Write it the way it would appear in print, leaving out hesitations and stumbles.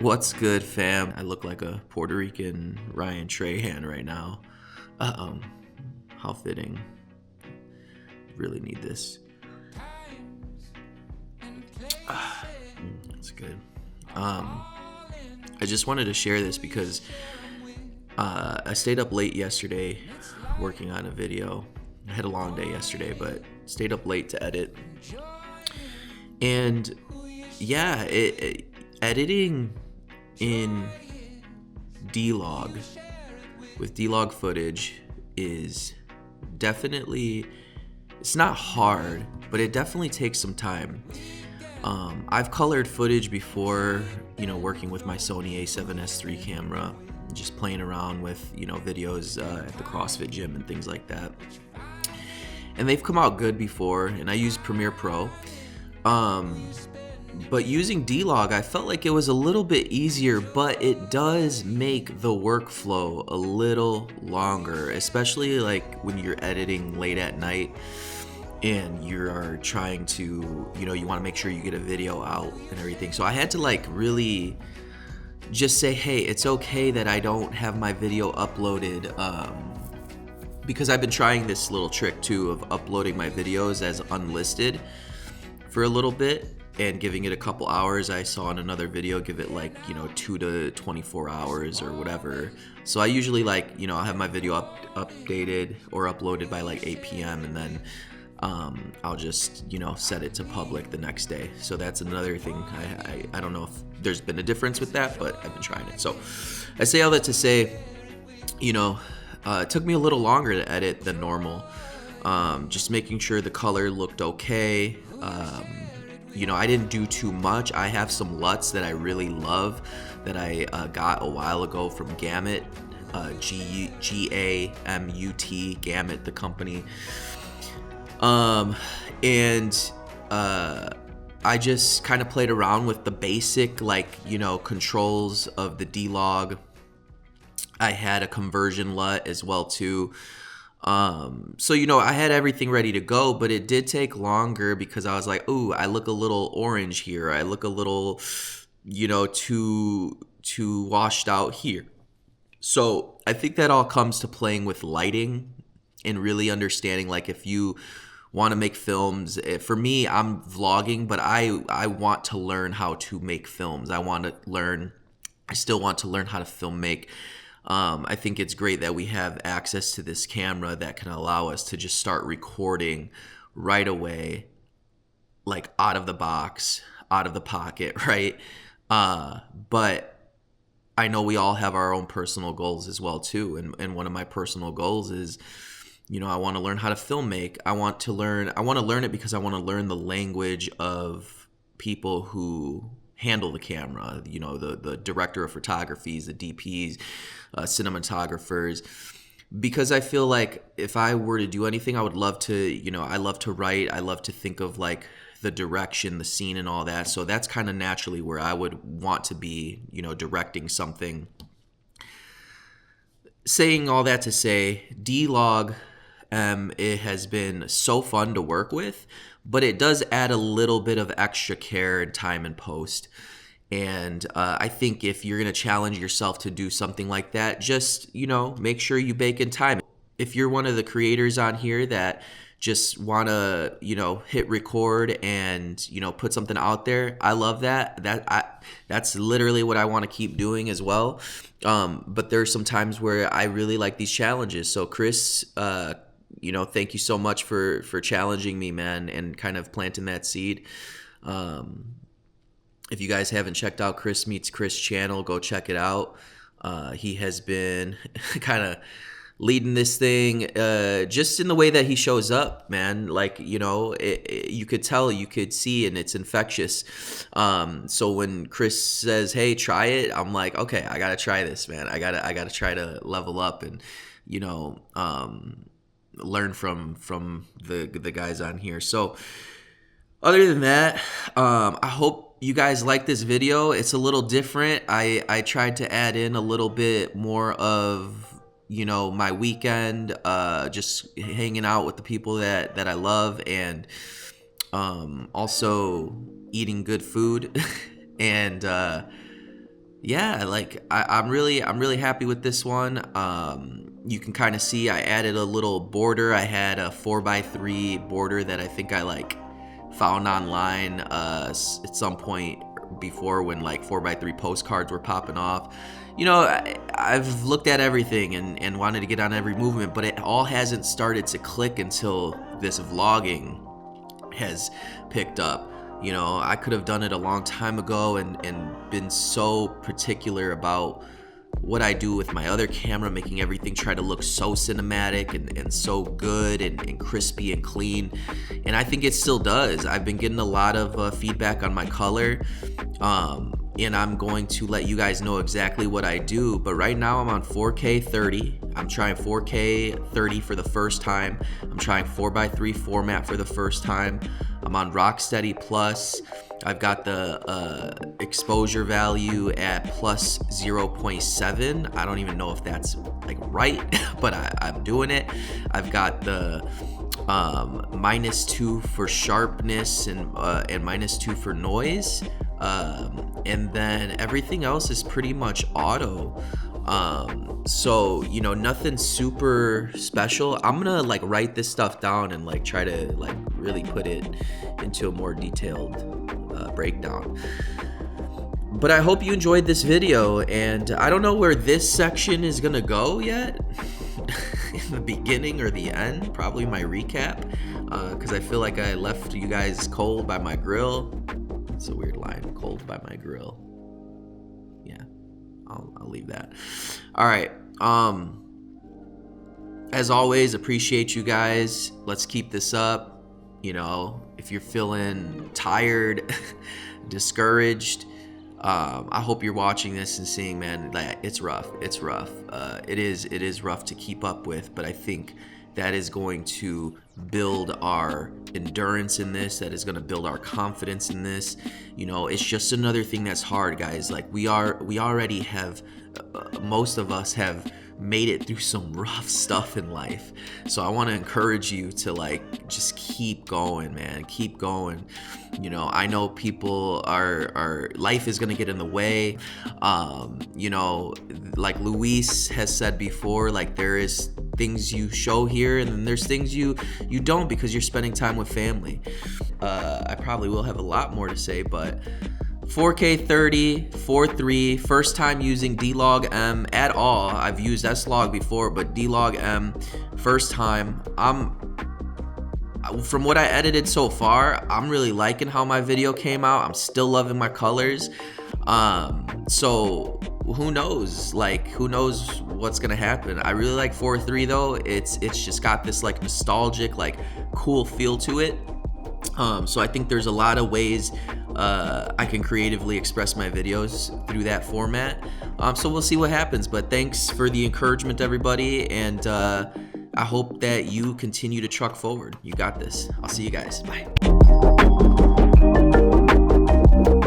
What's good, fam? I look like a Puerto Rican Ryan Trahan right now. How fitting. Really need this. That's good. I just wanted to share this because I stayed up late yesterday working on a video. I had a long day yesterday, but stayed up late to edit. And yeah, editing in D-Log with D-Log footage is definitely, it's not hard, but it definitely takes some time. I've colored footage before, working with my Sony a7S III camera, just playing around with, videos at the CrossFit gym and things like that. And they've come out good before, and I use Premiere Pro. But using D-Log, I felt like it was a little bit easier, but it does make the workflow a little longer, especially like when you're editing late at night and you're trying to, you want to make sure you get a video out and everything. So I had to really just say, hey, it's okay that I don't have my video uploaded, because I've been trying this little trick too of uploading my videos as unlisted for a little bit and giving it a couple hours. I saw in another video give it 2 to 24 hours or whatever. So I usually I'll have my video updated or uploaded by 8 p.m. and then I'll just set it to public the next day. So that's another thing. I don't know if there's been a difference with that, but I've been trying it. So I say all that to say, it took me a little longer to edit than normal. Just making sure the color looked okay. I didn't do too much. I have some LUTs that I really love that I got a while ago from Gamut, G-A-M-U-T, Gamut, the company. I just kind of played around with the basic, controls of the D-Log. I had a conversion LUT as well too. So I had everything ready to go, but it did take longer because I was like, ooh, I look a little orange here. I look a little, too washed out here. So I think that all comes to playing with lighting and really understanding, if you want to make films. For me, I'm vlogging, but I want to learn how to make films. I still want to learn how to film make. I think it's great that we have access to this camera that can allow us to just start recording right away, out of the box, out of the pocket, right? But I know we all have our own personal goals as well too. And one of my personal goals is, I want to learn how to film make. I want to learn it because I want to learn the language of people who handle the camera, the director of photographies, the DPs, cinematographers, because I feel like if I were to do anything, I would love to, I love to write. I love to think of the direction, the scene and all that. So that's kind of naturally where I would want to be, directing something. Saying all that to say, D-Log, it has been so fun to work with, but it does add a little bit of extra care and time in post. And I think if you're going to challenge yourself to do something like that, just, make sure you bake in time. If you're one of the creators on here that just want to, hit record and, put something out there, I love that. That's literally what I want to keep doing as well. But there's some times where I really like these challenges. So Chris, thank you so much for challenging me, man, and kind of planting that seed. If you guys haven't checked out Chris Meets Chris channel, go check it out. He has been kind of leading this thing just in the way that he shows up, man. You could tell, you could see, and it's infectious. So when Chris says, hey, try it, I'm like, okay, I gotta try this, man. I gotta try to level up and learn from the guys on here. So other than that, I hope you guys like this video. It's a little different. I tried to add in a little bit more of my weekend, just hanging out with the people that I love, and also eating good food. And yeah, like I'm really happy with this one. You can kind of see I added a little border. I had a 4x3 border that I think I like found online at some point before, when like 4x3 postcards were popping off. You know, I've looked at everything and wanted to get on every movement, but it all hasn't started to click until this vlogging has picked up. You know, I could have done it a long time ago and been so particular about what I do with my other camera, making everything try to look so cinematic and so good and crispy and clean. And I think it still does. I've been getting a lot of feedback on my color. And I'm going to let you guys know exactly what I do. But right now I'm on 4K 30. I'm trying 4K 30 for the first time. I'm trying 4x3 format for the first time. I'm on Rocksteady Plus. I've got the exposure value at plus 0.7. I don't even know if that's like right, but I'm doing it. I've got the -2 for sharpness and -2 for noise. And then everything else is pretty much auto. So, you know, nothing super special. I'm gonna like write this stuff down and like try to like really put it into a more detailed breakdown. But I hope you enjoyed this video, and I don't know where this section is gonna go yet. In the beginning or the end, probably my recap, because I feel like I left you guys cold by my grill. It's a weird line, cold by my grill. Yeah, I'll leave that. All right. As always, appreciate you guys. Let's keep this up. You know, if you're feeling tired, discouraged, I hope you're watching this and seeing, man, that it's rough. It's rough. It is rough to keep up with, but I think that is going to build our endurance in this. That is going to build our confidence in this. You know, it's just another thing that's hard, guys. Like we already have, most of us have made it through some rough stuff in life. So I want to encourage you to like just keep going, man. Keep going. You know, I know people are life is going to get in the way. You know, like Luis has said before, like there is things you show here and then there's things you don't, because you're spending time with family. I probably will have a lot more to say, but 4K 30, 4.3, first time using D-Log-M at all. I've used S-Log before, but D-Log-M, first time. From what I edited so far, I'm really liking how my video came out. I'm still loving my colors. So who knows? Like, who knows what's gonna happen? I really like 4.3 though. It's just got this like nostalgic, like cool feel to it. So I think there's a lot of ways I can creatively express my videos through that format. So we'll see what happens, but thanks for the encouragement, everybody, and I hope that you continue to truck forward. You got this. I'll see you guys. Bye.